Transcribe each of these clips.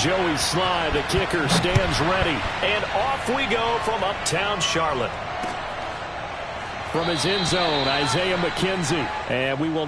Joey Sly, the kicker, stands ready. And off we go from uptown Charlotte. From his end zone, Isaiah McKenzie. And we will...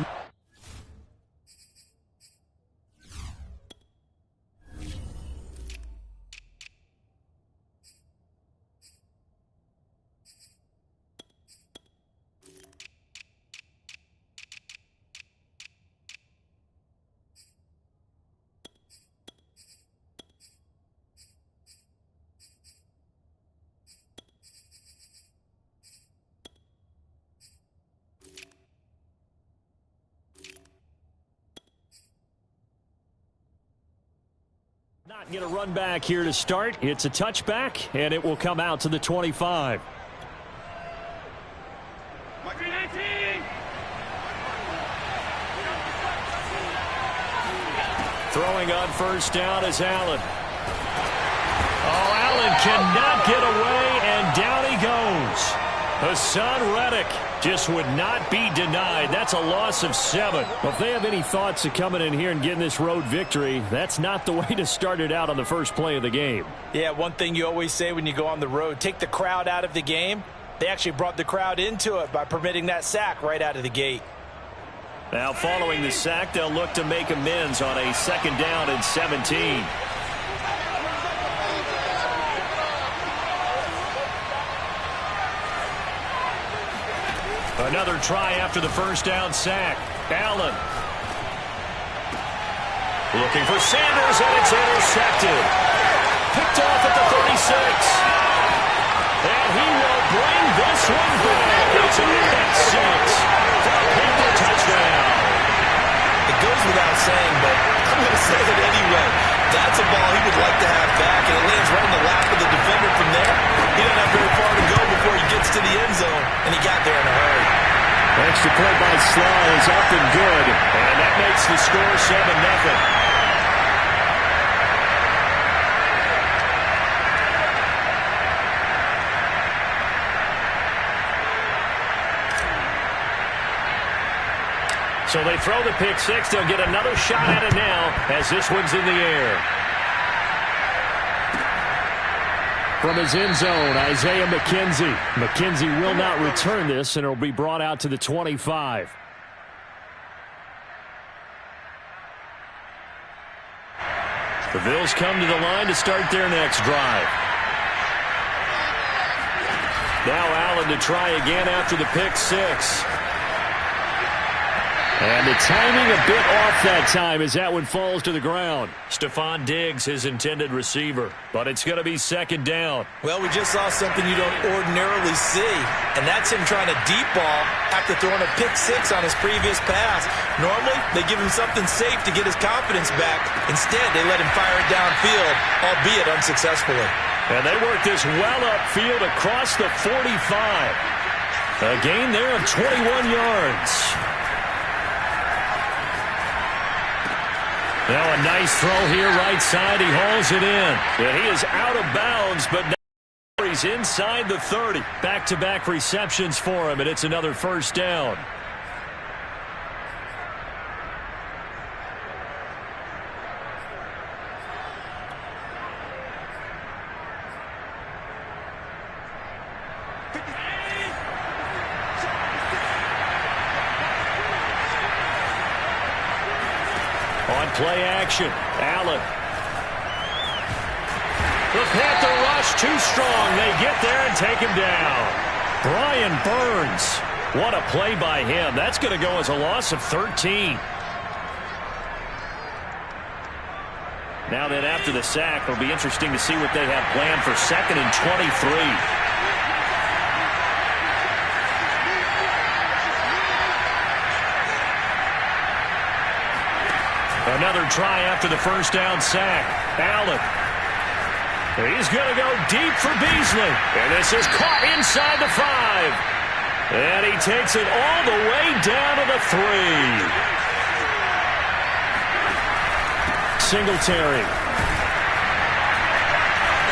Not get a run back here to start. It's a touchback, and it will come out to the 25. Throwing on first down is Allen. Oh, Allen cannot get away, and down he goes. Hassan Reddick just would not be denied. That's a loss of 7. Well, if they have any thoughts of coming in here and getting this road victory, that's not the way to start it out on the first play of the game. Yeah, one thing you always say when you go on the road, take the crowd out of the game. They actually brought the crowd into it by permitting that sack right out of the gate. Now following the sack, they'll look to make amends on a 2nd down and 17. Another try after the first down sack. Allen. Looking for Sanders, and it's intercepted. Picked off at the 36. And he will bring this one back. It's a pick 6 for a Panther touchdown. It goes without saying, but I'm going to say it anyway. That's a ball he would like to have back, and it lands right in the lap of the defender from there. He doesn't have very far to go before he gets to the end zone, and he got there in a hurry. Extra point by Sly is up and good, and that makes the score 7-0. So they throw the pick 6. They'll get another shot at it now as this one's in the air. From his end zone, Isaiah McKenzie. McKenzie will not return this, and it will be brought out to the 25. The Bills come to the line to start their next drive. Now Allen to try again after the pick 6. And the timing a bit off that time as that one falls to the ground. Stephon Diggs, his intended receiver. But it's going to be 2nd down. Well, we just saw something you don't ordinarily see, and that's him trying to deep ball after throwing a pick 6 on his previous pass. Normally, they give him something safe to get his confidence back. Instead, they let him fire it downfield, albeit unsuccessfully. And they work this well upfield across the 45. A gain there of 21 yards. Now a nice throw here right side. He hauls it in. And he is out of bounds, but now he's inside the 30. Back-to-back receptions for him, and it's another first down. On play action, Allen. The Panther rush too strong. They get there and take him down. Brian Burns. What a play by him. That's going to go as a loss of 13. Now then, after the sack, it'll be interesting to see what they have planned for 2nd and 23. Another try after the first down sack. Allen. He's going to go deep for Beasley. And this is caught inside the 5. And he takes it all the way down to the 3. Singletary.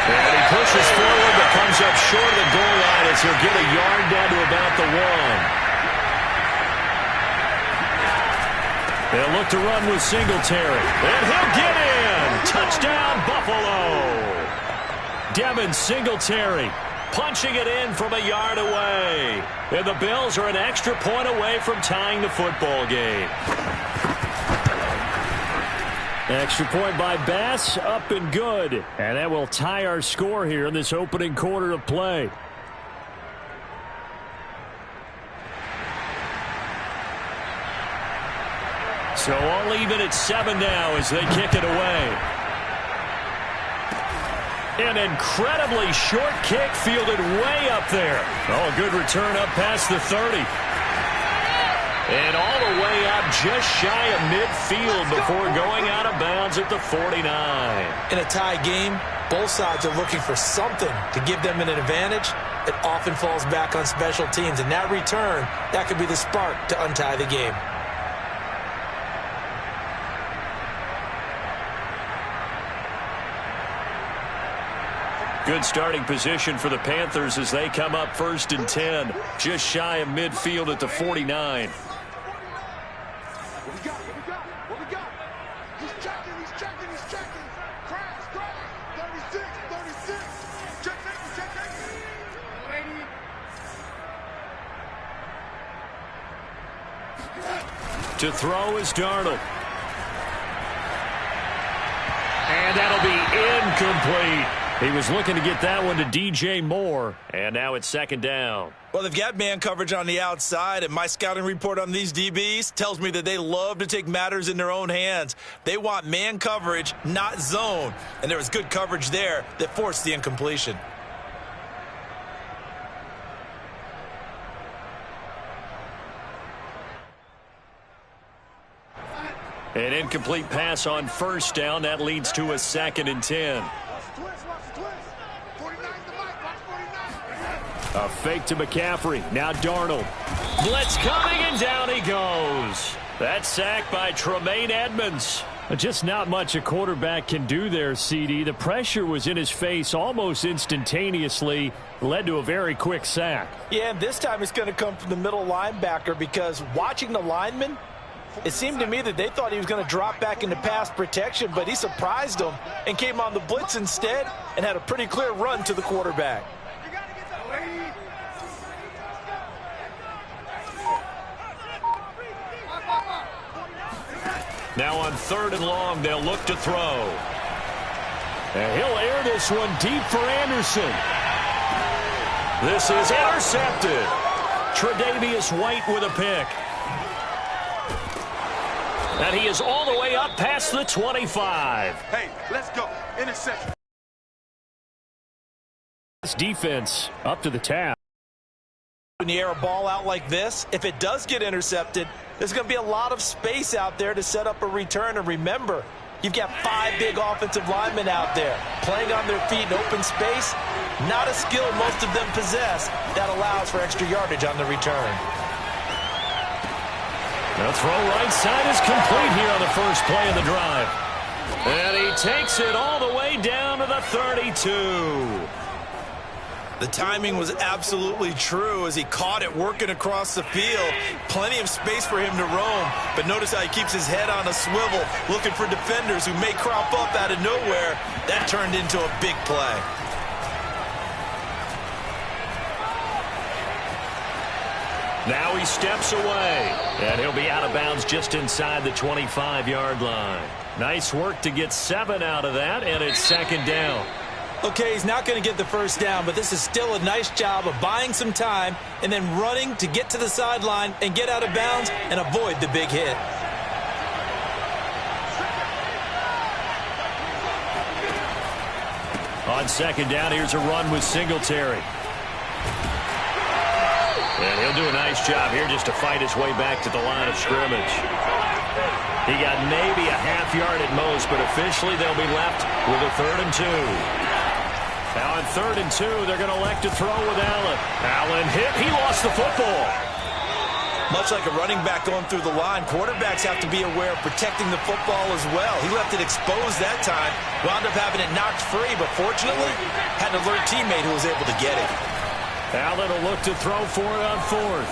And he pushes forward but comes up short of the goal line as he'll get a yard down to about the 1. They'll look to run with Singletary. And he'll get in. Touchdown, Buffalo. Devin Singletary punching it in from a yard away. And the Bills are an extra point away from tying the football game. Extra point by Bass, up and good. And that will tie our score here in this opening quarter of play. So all even at 7 now as they kick it away. An incredibly short kick fielded way up there. Oh, a good return up past the 30. And all the way up just shy of midfield before going out of bounds at the 49. In a tie game, both sides are looking for something to give them an advantage. It often falls back on special teams. And that return, that could be the spark to untie the game. Good starting position for the Panthers as they come up 1st and 10. Just shy of midfield at the 49. What we got? He's checking. Crash. 36. Check. To throw is Darnold. And that'll be incomplete. He was looking to get that one to DJ Moore, and now it's 2nd down. Well, they've got man coverage on the outside, and my scouting report on these DBs tells me that they love to take matters in their own hands. They want man coverage, not zone, and there was good coverage there that forced the incompletion. An incomplete pass on 1st down. That leads to a 2nd and 10. A fake to McCaffrey. Now Darnold. Blitz coming, and down he goes. That sack by Tremaine Edmonds. Just not much a quarterback can do there, CD. The pressure was in his face almost instantaneously. Led to a very quick sack. Yeah, and this time it's going to come from the middle linebacker because watching the lineman, it seemed to me that they thought he was going to drop back into pass protection, but he surprised them and came on the blitz instead and had a pretty clear run to the quarterback. Now on 3rd and long, they'll look to throw. And he'll air this one deep for Anderson. This is intercepted. Tre'Davious White with a pick. And he is all the way up past the 25. Hey, let's go. Interception. This defense up to the task. When you air a ball out like this, if it does get intercepted, there's going to be a lot of space out there to set up a return. And remember, you've got 5 big offensive linemen out there playing on their feet in open space. Not a skill most of them possess that allows for extra yardage on the return. The throw right side is complete here on the first play of the drive. And he takes it all the way down to the 32. The timing was absolutely true as he caught it working across the field. Plenty of space for him to roam, but notice how he keeps his head on a swivel, looking for defenders who may crop up out of nowhere. That turned into a big play. Now he steps away, and he'll be out of bounds just inside the 25-yard line. Nice work to get 7 out of that, and it's 2nd down. Okay, he's not going to get the first down, but this is still a nice job of buying some time and then running to get to the sideline and get out of bounds and avoid the big hit. On 2nd down, here's a run with Singletary. And he'll do a nice job here just to fight his way back to the line of scrimmage. He got maybe a half yard at most, but officially they'll be left with a 3rd and 2. Now on 3rd and 2, they're going to elect to throw with Allen. Allen hit. He lost the football. Much like a running back going through the line, quarterbacks have to be aware of protecting the football as well. He left it exposed that time, wound up having it knocked free, but fortunately had an alert teammate who was able to get it. Allen will look to throw for it on 4th.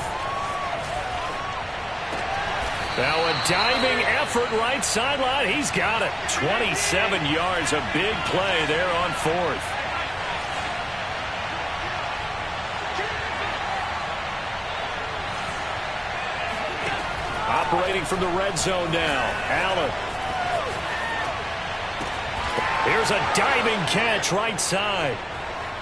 Now a diving effort right sideline. He's got it. 27 yards, a big play there on fourth. Operating from the red zone now. Allen. Here's a diving catch right side.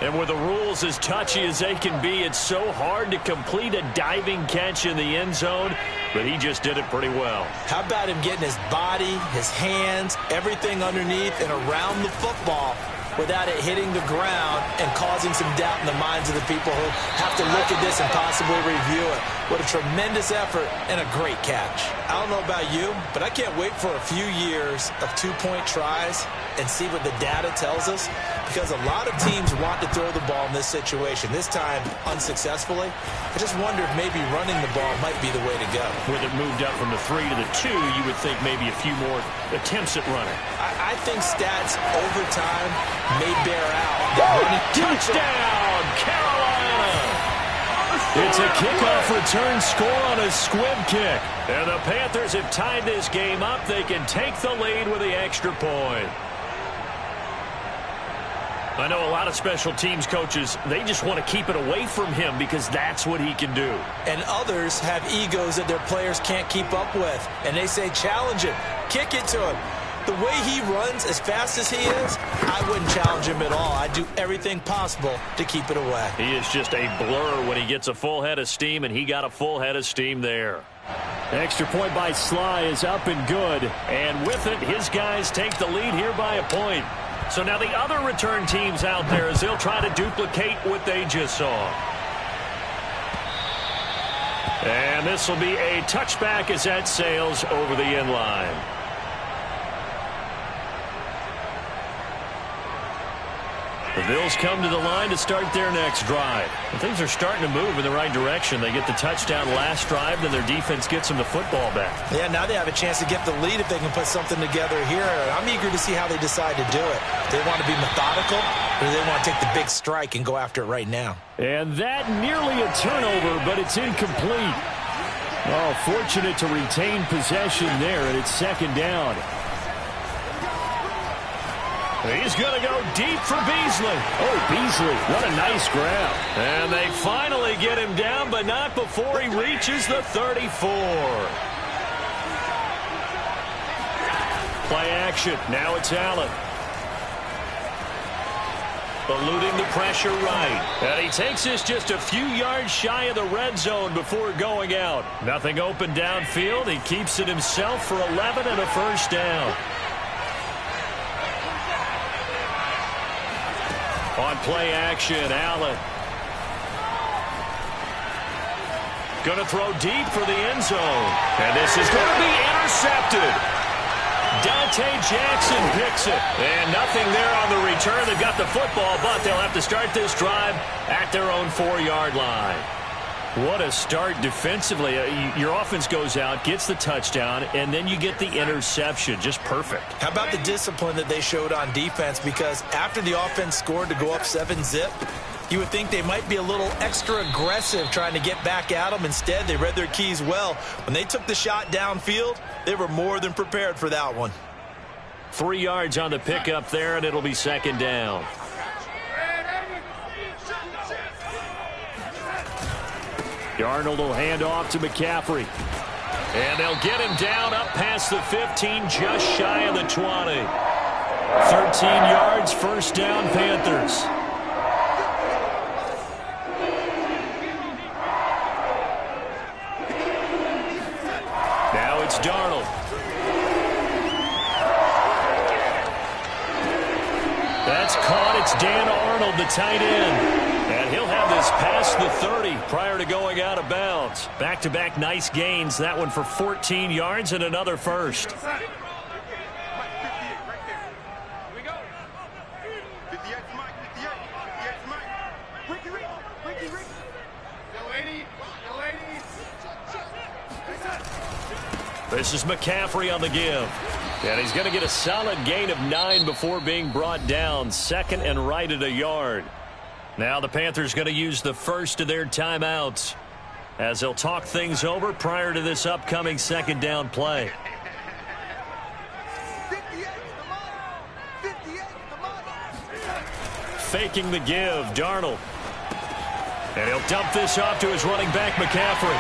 And with the rules as touchy as they can be, it's so hard to complete a diving catch in the end zone, but he just did it pretty well. How about him getting his body, his hands, everything underneath and around the football without it hitting the ground and causing some doubt in the minds of the people who have to look at this and possibly review it. What a tremendous effort and a great catch. I don't know about you, but I can't wait for a few years of two-point tries and see what the data tells us, because a lot of teams want to throw the ball in this situation, this time unsuccessfully. I just wonder if maybe running the ball might be the way to go. With it moved up from the 3 to the 2, you would think maybe a few more attempts at running. I think stats over time may bear out that running. Touchdown, Carolina! It's a kickoff return score on a squib kick. And the Panthers have tied this game up. They can take the lead with the extra point. I know a lot of special teams coaches, they just want to keep it away from him because that's what he can do. And others have egos that their players can't keep up with. And they say, challenge him, kick it to him. The way he runs as fast as he is, I wouldn't challenge him at all. I'd do everything possible to keep it away. He is just a blur when he gets a full head of steam, and he got a full head of steam there. Extra point by Sly is up and good. And with it, his guys take the lead here by a point. So now the other return teams out there as they'll try to duplicate what they just saw. And this will be a touchback as that sails over the end line. The Bills come to the line to start their next drive. And things are starting to move in the right direction. They get the touchdown last drive, then their defense gets them the football back. Yeah, now they have a chance to get the lead if they can put something together here. I'm eager to see how they decide to do it. Do they want to be methodical, or do they want to take the big strike and go after it right now? And that nearly a turnover, but it's incomplete. Oh, fortunate to retain possession there, and it's second down. He's going to go deep for Beasley. Oh, Beasley, what a nice grab. And they finally get him down, but not before he reaches the 34. Play action. Now it's Allen. Eluding the pressure right. And he takes this just a few yards shy of the red zone before going out. Nothing open downfield. He keeps it himself for 11 and a first down. On play action, Allen. Going to throw deep for the end zone. And this is going to be intercepted. Dante Jackson picks it. And nothing there on the return. They've got the football, but they'll have to start this drive at their own 4-yard line. What a start defensively. Your offense goes out, gets the touchdown, and then you get the interception. Just perfect. How about the discipline that they showed on defense? Because after the offense scored to go up 7-zip, you would think they might be a little extra aggressive trying to get back at them. Instead, they read their keys well. When they took the shot downfield, they were more than prepared for that one. 3 yards on the pickup there, and it'll be second down. Darnold will hand off to McCaffrey. And they'll get him down up past the 15, just shy of the 20. 13 yards, first down, Panthers. Now it's Darnold. That's caught. It's Dan Arnold, the tight end. And he'll have this past the 30 prior to going out of bounds. Back-to-back nice gains. That one for 14 yards and another first. This is McCaffrey on the give. And he's going to get a solid gain of 9 before being brought down. Second and right at a yard. Now the Panthers going to use the first of their timeouts. as they'll talk things over prior to this upcoming second down play. 58 the money. 58 the money. Faking the give, Darnold. And he'll dump this off to his running back, McCaffrey.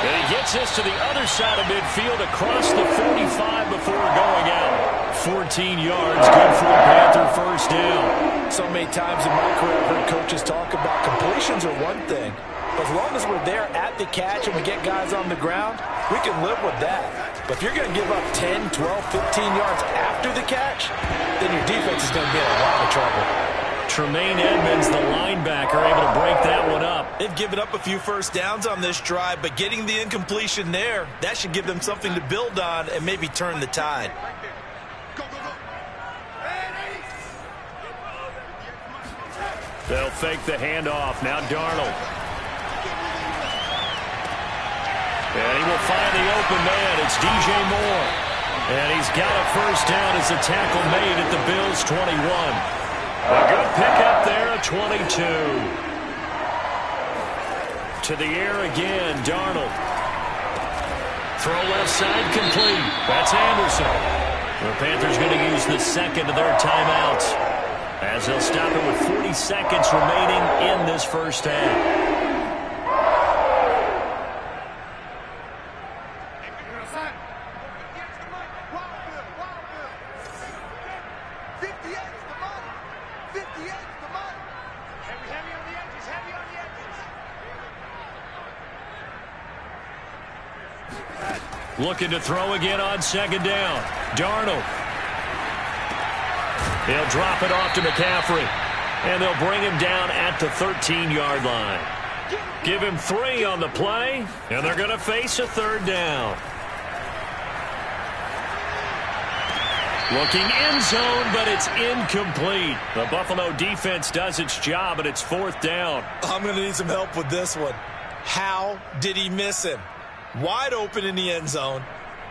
And he gets this to the other side of midfield across the 45 before going out. 14 yards, good for a Panther first down. So many times in my career, I've heard coaches talk about completions are one thing. As long as we're there at the catch and we get guys on the ground, we can live with that. But if you're going to give up 10, 12, 15 yards after the catch, then your defense is going to be in a lot of trouble. Tremaine Edmonds, the linebacker, able to break that one up. They've given up a few first downs on this drive, but getting the incompletion there, that should give them something to build on and maybe turn the tide. Go, go, go. They'll fake the handoff. Now Darnold. And he will find the open man. It's DJ Moore. And he's got a first down as the tackle made at the Bills' 21. A good pickup there at 22. To the air again, Darnold. Throw left side complete. That's Anderson. The Panthers going to use the second of their timeouts, as they'll stop it with 40 seconds remaining in this first half. Looking to throw again on second down. Darnold. They'll drop it off to McCaffrey. And they'll bring him down at the 13-yard line. Give him 3 on the play, and they're going to face a third down. Looking end zone, but it's incomplete. The Buffalo defense does its job, and it's fourth down. I'm going to need some help with this one. How did he miss him? Wide open in the end zone.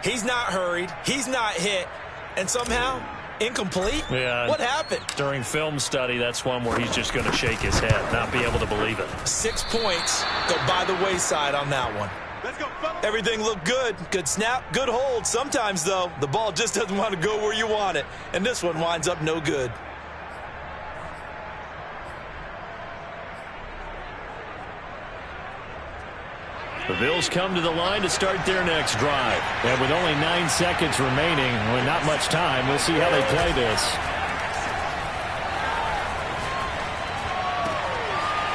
He's not hurried. He's not hit. And somehow, incomplete? Yeah. What happened? During film study, that's one where he's just going to shake his head, not be able to believe it. 6 points go by the wayside on that one. Let's go, fellas. Everything looked good. Good snap, good hold. Sometimes, though, the ball just doesn't want to go where you want it. And this one winds up no good. The Bills come to the line to start their next drive. And with only 9 seconds remaining, with not much time, we'll see how they play this.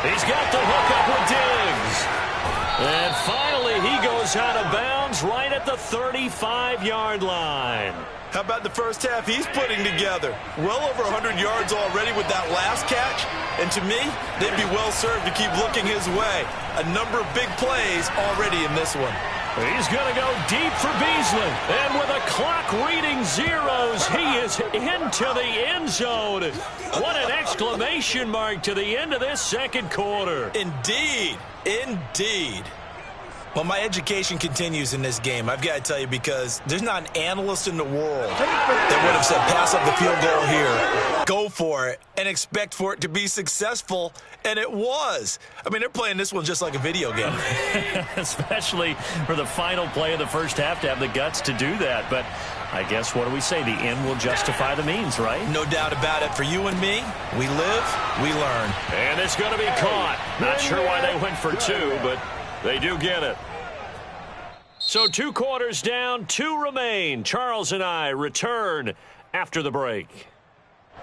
He's got the hook up with Diggs. And finally, he goes out of bounds right at the 35-yard line. How about the first half he's putting together? Well over 100 yards already with that last catch. And to me, they'd be well served to keep looking his way. A number of big plays already in this one. He's going to go deep for Beasley. And with a clock reading zeros, he is into the end zone. What an exclamation mark to the end of this second quarter. Indeed. Indeed. Well, my education continues in this game, I've got to tell you, because there's not an analyst in the world that would have said pass up the field goal here, go for it, and expect for it to be successful, and it was. I mean, they're playing this one just like a video game. Especially for the final play of the first half to have the guts to do that. But I guess, what do we say? The end will justify the means, right? No doubt about it. For you and me, we live, we learn. And it's going to be caught. Not sure why they went for 2, but they do get it. So 2 quarters down, 2 remain. Charles and I return after the break.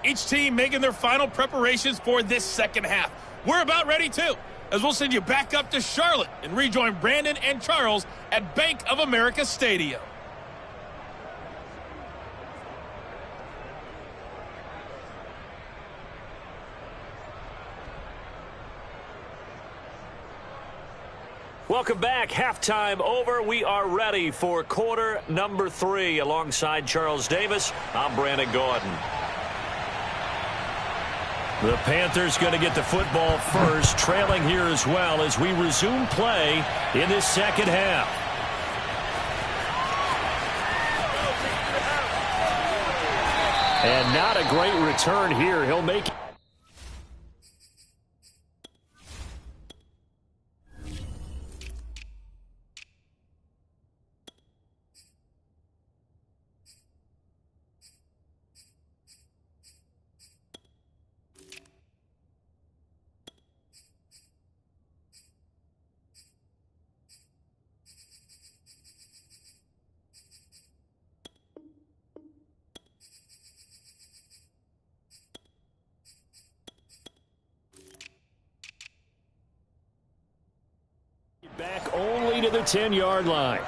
Each team making their final preparations for this second half. We're about ready too, as we'll send you back up to Charlotte and rejoin Brandon and Charles at Bank of America Stadium. Welcome back. Halftime over. We are ready for quarter number 3. Alongside Charles Davis, I'm Brandon Gordon. The Panthers going to get the football first, trailing here as well as we resume play in this second half. And not a great return here. He'll make it. to the 10-yard line.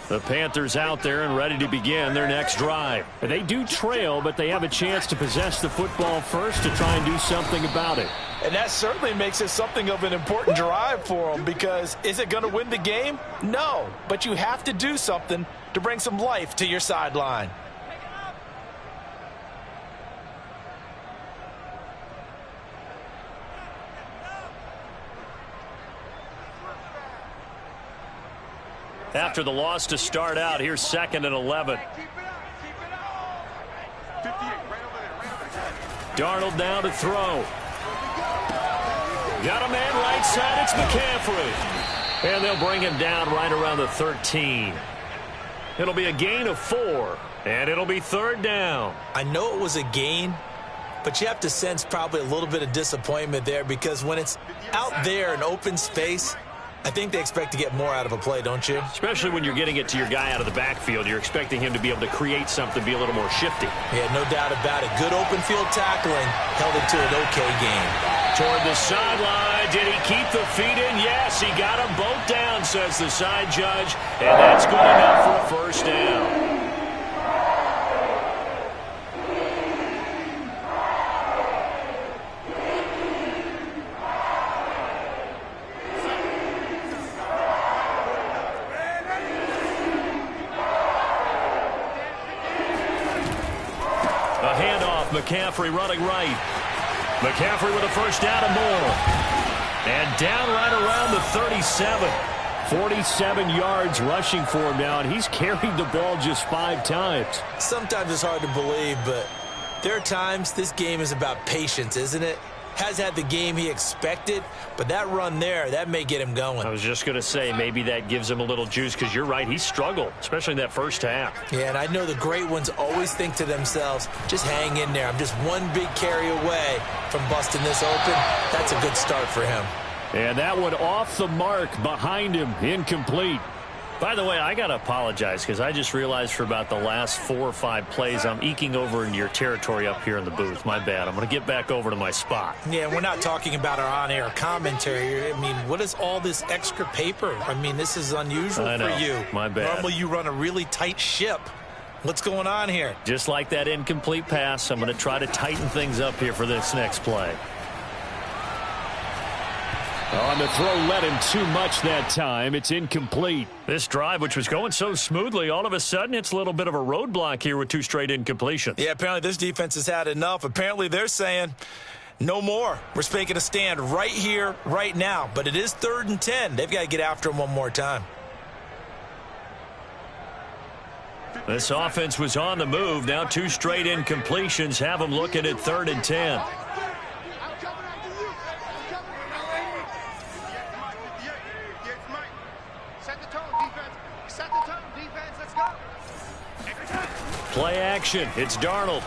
The Panthers out there and ready to begin their next drive. They do trail, but they have a chance to possess the football first to try and do something about it. And that certainly makes it something of an important drive for them, because is it going to win the game? No, but you have to do something to bring some life to your sideline. After the loss to start out, here's 2nd and 11. Darnold now to throw. Got a man right side. It's McCaffrey. And they'll bring him down right around the 13. It'll be a gain of 4, and it'll be 3rd down. I know it was a gain, but you have to sense probably a little bit of disappointment there, because when it's out there in open space, I think they expect to get more out of a play, don't you? Especially when you're getting it to your guy out of the backfield. You're expecting him to be able to create something, be a little more shifty. Yeah, no doubt about it. Good open field tackling held it to an okay game. Toward the sideline. Did he keep the feet in? Yes, he got them both down, says the side judge. And that's good enough for a 1st down. McCaffrey running right. McCaffrey with a 1st down and more. And down right around the 37. 47 yards rushing for him now, and he's carried the ball just 5 times. Sometimes it's hard to believe, but there are times this game is about patience, isn't it? Has had the game he expected, but that run there, that may get him going. I was just going to say, maybe that gives him a little juice, because you're right, he struggled, especially in that 1st half. Yeah, and I know the great ones always think to themselves, just hang in there. I'm just one big carry away from busting this open. That's a good start for him. And that one off the mark behind him, incomplete. By the way, I got to apologize, because I just realized for about the last 4 or 5 plays, I'm eking over into your territory up here in the booth. My bad. I'm going to get back over to my spot. Yeah, we're not talking about our on-air commentary. I mean, what is all this extra paper? I mean, this is unusual for you. My bad. Normally you run a really tight ship. What's going on here? Just like that incomplete pass, I'm going to try to tighten things up here for this next play. On the throw, led him too much that time. It's incomplete. This drive, which was going so smoothly, all of a sudden it's a little bit of a roadblock here with 2 straight incompletions. Yeah, apparently this defense has had enough. Apparently they're saying no more. We're making a stand right here, right now. But it is 3rd and 10. They've got to get after him one more time. This offense was on the move. Now 2 straight incompletions have them looking at 3rd and 10. Play action. It's Darnold.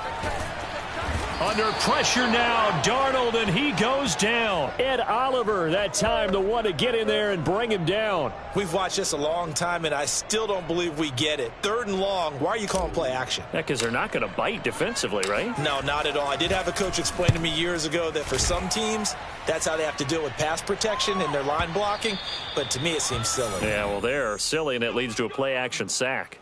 Under pressure now, Darnold, and he goes down. Ed Oliver, that time, the one to get in there and bring him down. We've watched this a long time, and I still don't believe we get it. 3rd and long, why are you calling play action? Yeah, because they're not going to bite defensively, right? No, not at all. I did have a coach explain to me years ago that for some teams, that's how they have to deal with pass protection and their line blocking, but to me it seems silly. Yeah, well, they're silly, and it leads to a play action sack.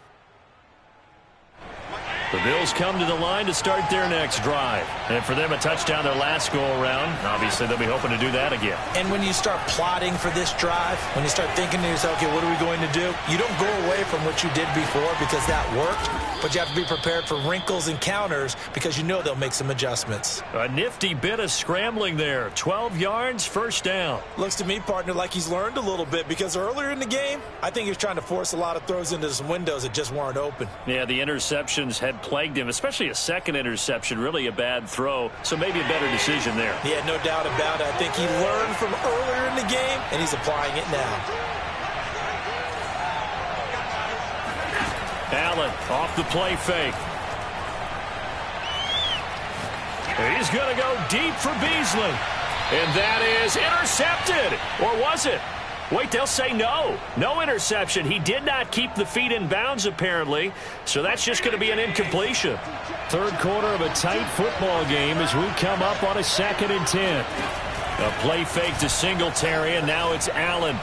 The Bills come to the line to start their next drive. And for them, a touchdown their last go-around. Obviously, they'll be hoping to do that again. And when you start plotting for this drive, when you start thinking to yourself, okay, what are we going to do? You don't go away from what you did before because that worked, but you have to be prepared for wrinkles and counters because you know they'll make some adjustments. A nifty bit of scrambling there. 12 yards, 1st down. Looks to me, partner, like he's learned a little bit because earlier in the game, I think he was trying to force a lot of throws into some windows that just weren't open. Yeah, the interceptions had plagued him, especially a second interception, really a bad throw. So maybe a better decision there. Yeah, no doubt about it. I think he learned from earlier in the game, and he's applying it now. Allen off the play fake. He's going to go deep for Beasley. And that is intercepted. Or was it? Wait, they'll say no. No interception. He did not keep the feet in bounds, apparently. So that's just going to be an incompletion. Third quarter of a tight football game as we come up on a 2nd and 10. A play fake to Singletary, and now it's Allen.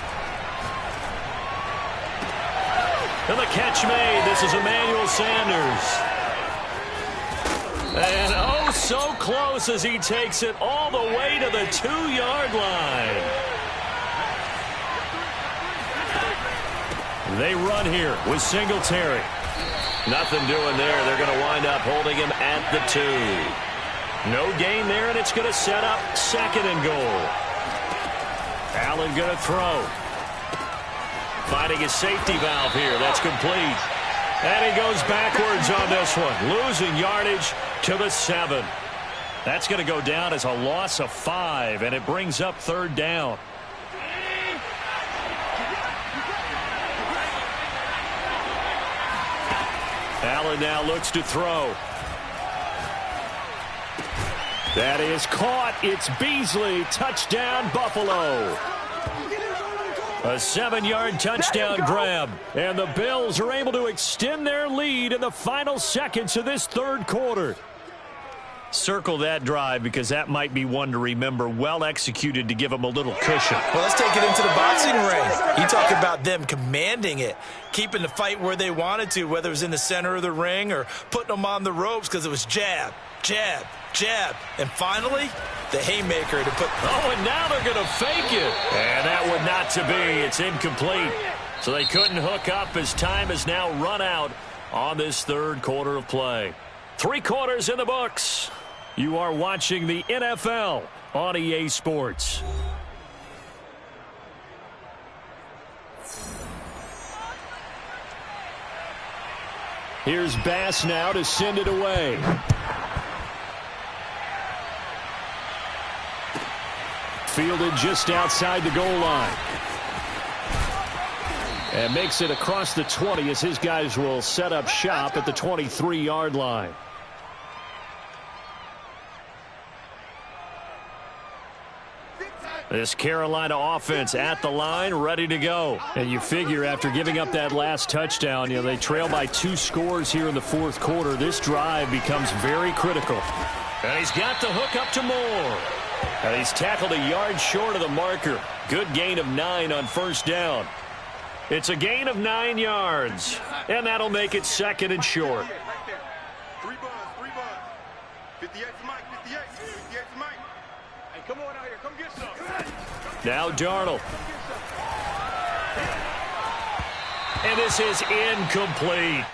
And the catch made. This is Emmanuel Sanders. And oh, so close as he takes it all the way to the 2-yard line. They run here with Singletary. Nothing doing there. They're going to wind up holding him at the 2. No gain there, and it's going to set up 2nd and goal. Allen going to throw. Finding his safety valve here. That's complete. And he goes backwards on this one. Losing yardage to the 7. That's going to go down as a loss of 5, and it brings up 3rd down. Allen now looks to throw. That is caught. It's Beasley. Touchdown, Buffalo. A 7-yard touchdown grab. And the Bills are able to extend their lead in the final seconds of this 3rd quarter. Circle that drive because that might be one to remember. Well executed to give them a little cushion. Well, let's take it into the boxing ring. You talk about them commanding it, keeping the fight where they wanted to, whether it was in the center of the ring or putting them on the ropes because it was jab, jab, jab. And finally, the haymaker to put... Oh, and now they're going to fake it. And that would not to be. It's incomplete. So they couldn't hook up as time has now run out on this 3rd quarter of play. 3 quarters in the books. You are watching the NFL on EA Sports. Here's Bass now to send it away. Fielded just outside the goal line. And makes it across the 20 as his guys will set up shop at the 23-yard line. This Carolina offense at the line, ready to go. And you figure after giving up that last touchdown, they trail by 2 scores here in the 4th quarter. This drive becomes very critical. And he's got the hook up to Moore. And he's tackled a yard short of the marker. Good gain of 9 on 1st down. It's a gain of 9 yards. And that'll make it 2nd and short. 3 bucks. 58 to Mike, 58 to Mike. Hey, come on out here. Come get some. Now Darnold. And this is incomplete.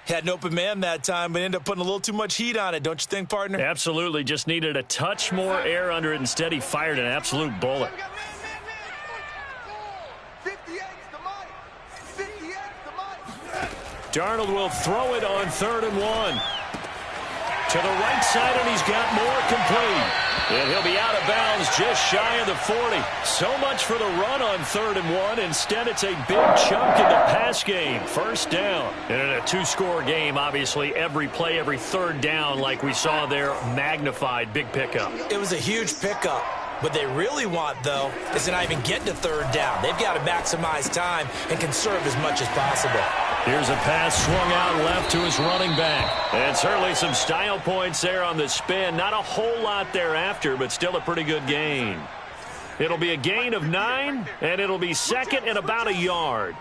Had an open man that time, but ended up putting a little too much heat on it, don't you think, partner? Absolutely. Just needed a touch more air under it. Instead, he fired an absolute bullet. 58 to Mike. 58 to Mike. Darnold will throw it on 3rd and 1. To the right side, and he's got more complete. And he'll be out of bounds just shy of the 40. So much for the run on 3rd and 1. Instead, it's a big chunk in the pass game. 1st down. And in a 2-score game, obviously, every play, every 3rd down, like we saw there, magnified. Big pickup. It was a huge pickup. What they really want, though, is to not even get to 3rd down. They've got to maximize time and conserve as much as possible. Here's a pass swung out left to his running back. And certainly some style points there on the spin. Not a whole lot thereafter, but still a pretty good gain. It'll be a gain of 9, and it'll be 2nd and about a yard.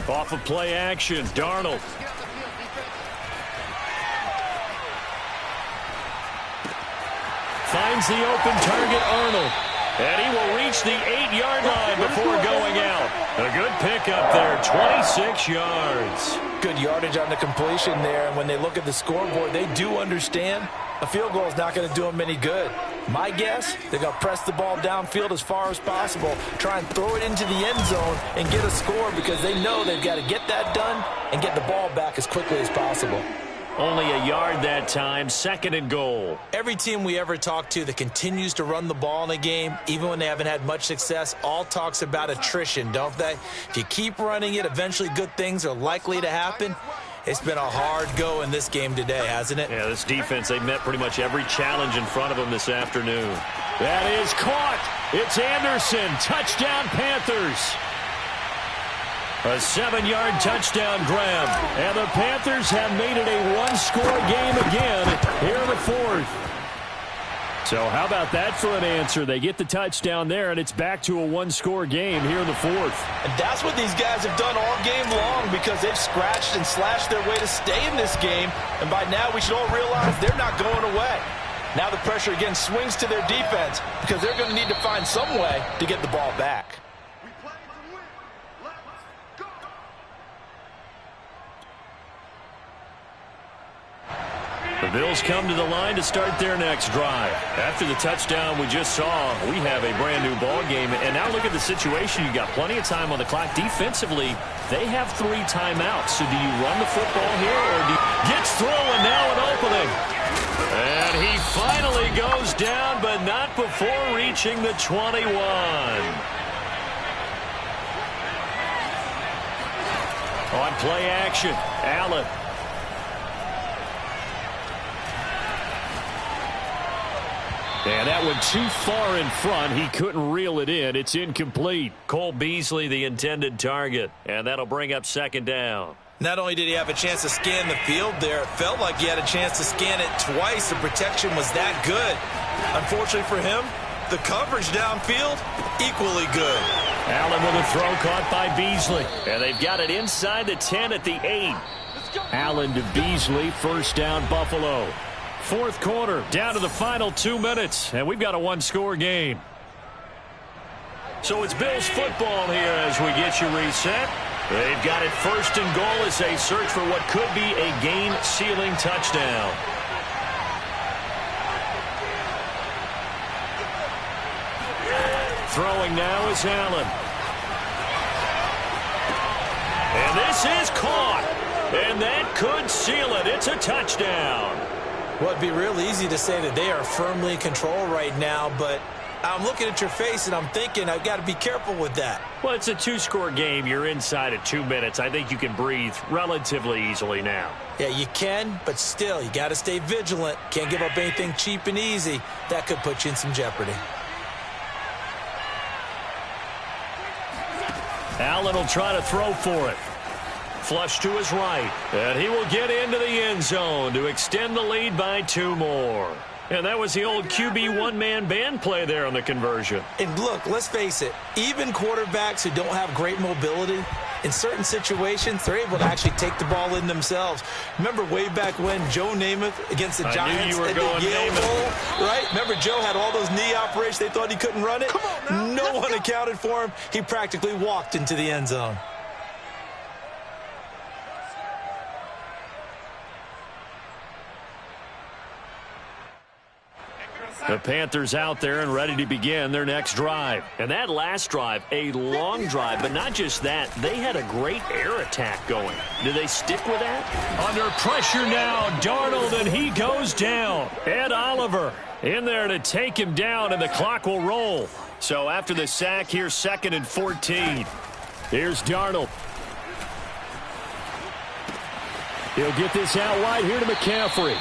Off of play action, Darnold. Finds the open target, Arnold. And he will reach the 8-yard line before going out. A good pickup there, 26 yards. Good yardage on the completion there. And when they look at the scoreboard, they do understand a field goal is not going to do them any good. My guess, they're going to press the ball downfield as far as possible, try and throw it into the end zone and get a score because they know they've got to get that done and get the ball back as quickly as possible. Only a yard that time, 2nd and goal. Every team we ever talk to that continues to run the ball in a game, even when they haven't had much success, all talks about attrition, don't they? If you keep running it, eventually good things are likely to happen. It's been a hard go in this game today, hasn't it? Yeah, this defense, they met pretty much every challenge in front of them this afternoon. That is caught. It's Anderson. Touchdown, Panthers. A 7-yard touchdown grab. And the Panthers have made it a one-score game again here in the 4th. So how about that for an answer? They get the touchdown there, and it's back to a one-score game here in the 4th. And that's what these guys have done all game long because they've scratched and slashed their way to stay in this game. And by now, we should all realize they're not going away. Now the pressure again swings to their defense because they're going to need to find some way to get the ball back. The Bills come to the line to start their next drive. After the touchdown we just saw, we have a brand-new ball game. And now look at the situation. You've got plenty of time on the clock. Defensively, they have 3 timeouts. So do you run the football here or do you... Gets through and now an opening. And he finally goes down, but not before reaching the 21. On play action, Allen. And that one too far in front. He couldn't reel it in. It's incomplete. Cole Beasley, the intended target. And that'll bring up 2nd down. Not only did he have a chance to scan the field there, it felt like he had a chance to scan it twice. The protection was that good. Unfortunately for him, the coverage downfield, equally good. Allen with a throw caught by Beasley. And they've got it inside the 10 at the 8. Allen to Beasley, 1st down Buffalo. 4th quarter, down to the final 2 minutes, and we've got a one-score game. So it's Bills football here as we get you reset. They've got it 1st and goal as they search for what could be a game-sealing touchdown. Throwing now is Allen. And this is caught. And that could seal it. It's a touchdown. Well, it'd be real easy to say that they are firmly in control right now, but I'm looking at your face and I'm thinking I've got to be careful with that. Well, it's a 2-score game. You're inside at 2 minutes. I think you can breathe relatively easily now. Yeah, you can, but still, you got to stay vigilant. Can't give up anything cheap and easy. That could put you in some jeopardy. Allen will try to throw for it. Flush to his right. And he will get into the end zone to extend the lead by 2 more. And that was the old QB one-man band play there on the conversion. And look, let's face it, even quarterbacks who don't have great mobility, in certain situations, they're able to actually take the ball in themselves. Remember way back when Joe Namath against the Giants at the Yale Bowl, right? Remember Joe had all those knee operations. They thought he couldn't run it. No one accounted for him. He practically walked into the end zone. The Panthers out there and ready to begin their next drive. And that last drive, a long drive, but not just that. They had a great air attack going. Do they stick with that? Under pressure now, Darnold, and he goes down. Ed Oliver in there to take him down, and the clock will roll. So after the sack, here's 2nd and 14. Here's Darnold. He'll get this out wide here to McCaffrey.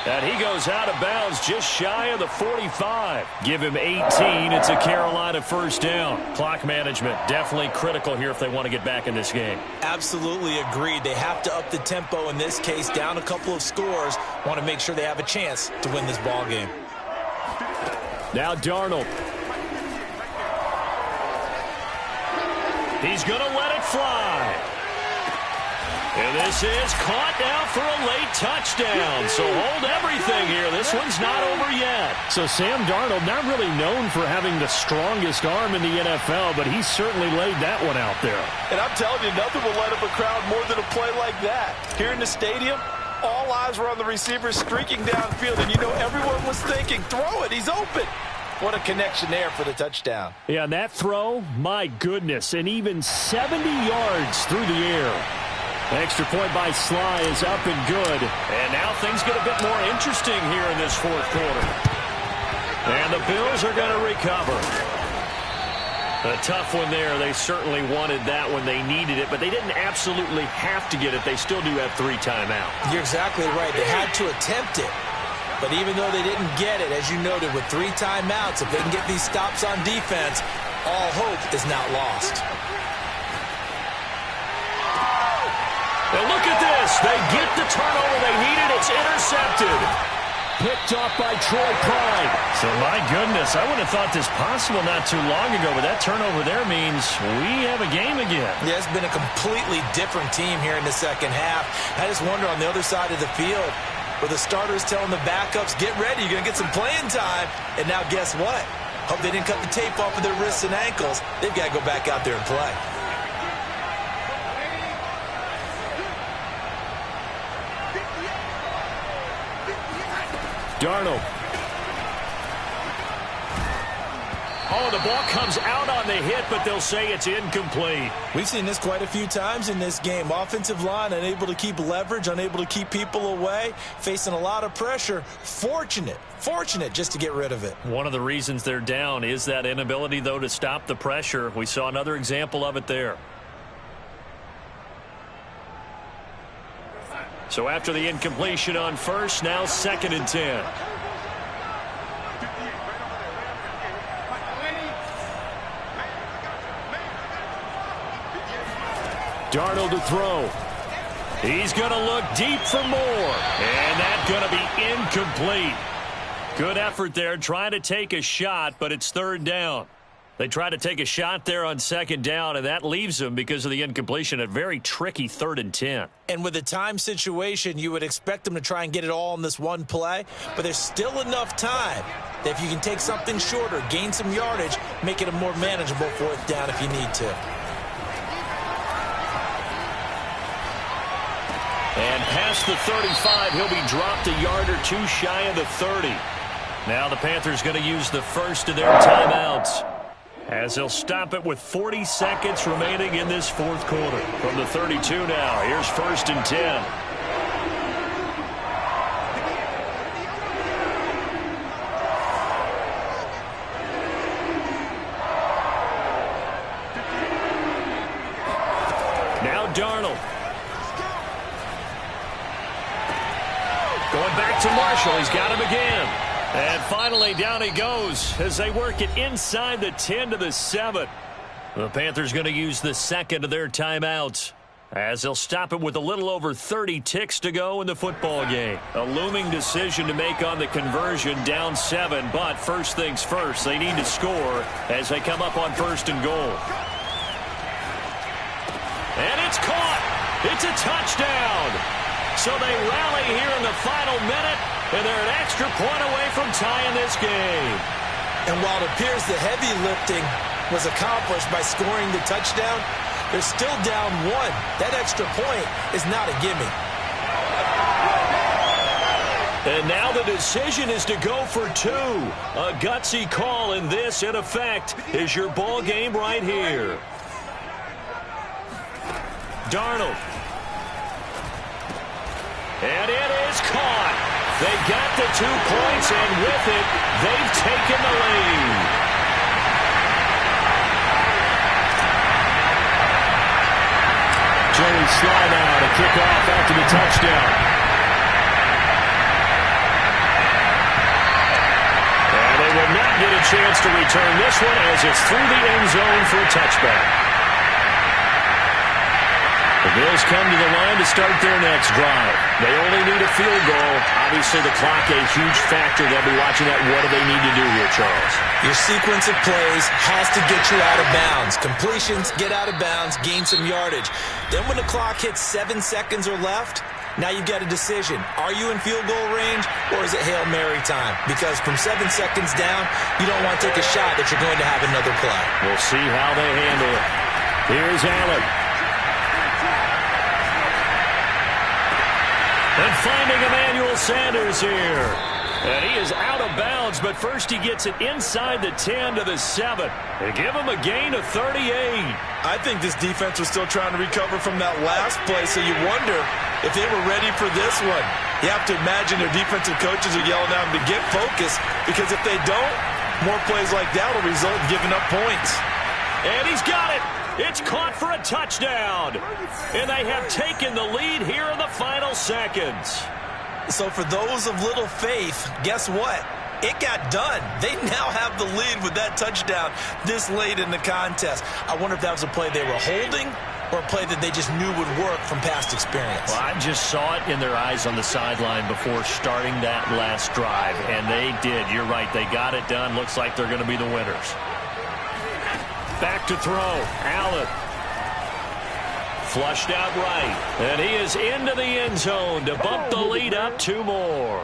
And he goes out of bounds just shy of the 45. Give him 18. It's a Carolina 1st down. Clock management definitely critical here if they want to get back in this game. Absolutely agreed. They have to up the tempo in this case, down a couple of scores. Want to make sure they have a chance to win this ball game. Now Darnold. He's going to let it fly. And this is caught now for a late touchdown. So hold everything here. This one's not over yet. So Sam Darnold, not really known for having the strongest arm in the NFL, but he certainly laid that one out there. And I'm telling you, nothing will light up a crowd more than a play like that. Here in the stadium, all eyes were on the receiver streaking downfield, and you know everyone was thinking, throw it, he's open. What a connection there for the touchdown. Yeah, and that throw, my goodness, and even 70 yards through the air. The extra point by Sly is up and good. And now things get a bit more interesting here in this fourth quarter. And the Bills are going to recover. A tough one there. They certainly wanted that when they needed it, but they didn't absolutely have to get it. They still do have 3 timeouts. You're exactly right. They had to attempt it. But even though they didn't get it, as you noted, with 3 timeouts, if they can get these stops on defense, all hope is not lost. And look at this. They get the turnover they needed. It's intercepted. Picked off by Troy Prime. So, my goodness, I wouldn't have thought this possible not too long ago, but that turnover there means we have a game again. Yeah, it's been a completely different team here in the second half. I just wonder on the other side of the field, where the starters telling the backups, get ready, you're going to get some playing time. And now guess what? Hope they didn't cut the tape off of their wrists and ankles. They've got to go back out there and play. Darnold. Oh, the ball comes out on the hit, but they'll say it's incomplete. We've seen this quite a few times in this game. Offensive line unable to keep leverage, unable to keep people away, facing a lot of pressure. Fortunate just to get rid of it. One of the reasons they're down is that inability, though, to stop the pressure. We saw another example of it there. So after the incompletion on first, now 2nd and 10. Darnold to throw. He's going to look deep for more. And that's going to be incomplete. Good effort there trying to take a shot, but it's 3rd down. They try to take a shot there on 2nd down, and that leaves them, because of the incompletion, a very tricky 3rd and 10. And with the time situation, you would expect them to try and get it all in this one play, but there's still enough time that if you can take something shorter, gain some yardage, make it a more manageable 4th down if you need to. And past the 35, he'll be dropped a yard or 2 shy of the 30. Now the Panthers going to use the first of their timeouts, as they'll stop it with 40 seconds remaining in this fourth quarter. From the 32 now, here's 1st and 10. Now Darnold. Going back to Marshall. He's got him again. And finally, down he goes as they work it inside the 10 to the 7. The Panthers going to use the 2nd of their timeouts, as they'll stop it with a little over 30 ticks to go in the football game. A looming decision to make on the conversion, down 7. But first things first, they need to score as they come up on 1st and goal. And it's caught. It's a touchdown. So they rally here in the final minute, and they're an extra point away from tying this game. And while it appears the heavy lifting was accomplished by scoring the touchdown, they're still down 1. That extra point is not a gimme. And now the decision is to go for 2. A gutsy call, and this, in effect, is your ball game right here. Darnold. And it is caught. They got the 2 points, and with it, they've taken the lead. Joey Sly now to kick off after the touchdown. And they will not get a chance to return this one, as it's through the end zone for a touchback. The Bills come to the line to start their next drive. They only need a field goal. Obviously, the clock a huge factor. They'll be watching that. What do they need to do here, Charles? Your sequence of plays has to get you out of bounds. Completions, get out of bounds, gain some yardage. Then when the clock hits 7 seconds or left, now you've got a decision. Are you in field goal range, or is it Hail Mary time? Because from 7 seconds down, you don't want to take a shot that you're going to have another play. We'll see how they handle it. Here's Allen. And finding Emmanuel Sanders here. And he is out of bounds, but first he gets it inside the 10 to the 7. They give him a gain of 38. I think this defense was still trying to recover from that last play, so you wonder if they were ready for this one. You have to imagine their defensive coaches are yelling at them to get focused, because if they don't, more plays like that will result in giving up points. And he's got it. It's caught for a touchdown. And they have taken the lead here in the final seconds. So for those of little faith, guess what? It got done. They now have the lead with that touchdown this late in the contest. I wonder if that was a play they were holding or a play that they just knew would work from past experience. Well, I just saw it in their eyes on the sideline before starting that last drive, and they did. You're right. They got it done. Looks like they're going to be the winners. Back to throw. Allen. Flushed out right. And he is into the end zone to bump the lead up 2 more.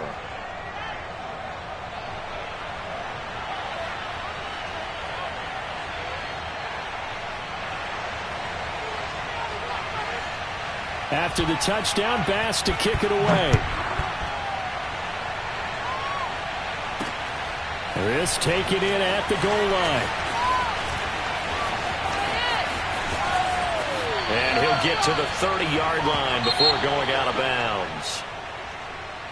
After the touchdown, Bass to kick it away. This taken in at the goal line. And he'll get to the 30-yard line before going out of bounds.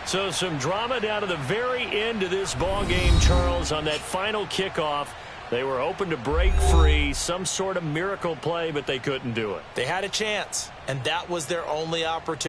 So some drama down to the very end of this ball game, Charles, on that final kickoff. They were hoping to break free, some sort of miracle play, but they couldn't do it. They had a chance, and that was their only opportunity.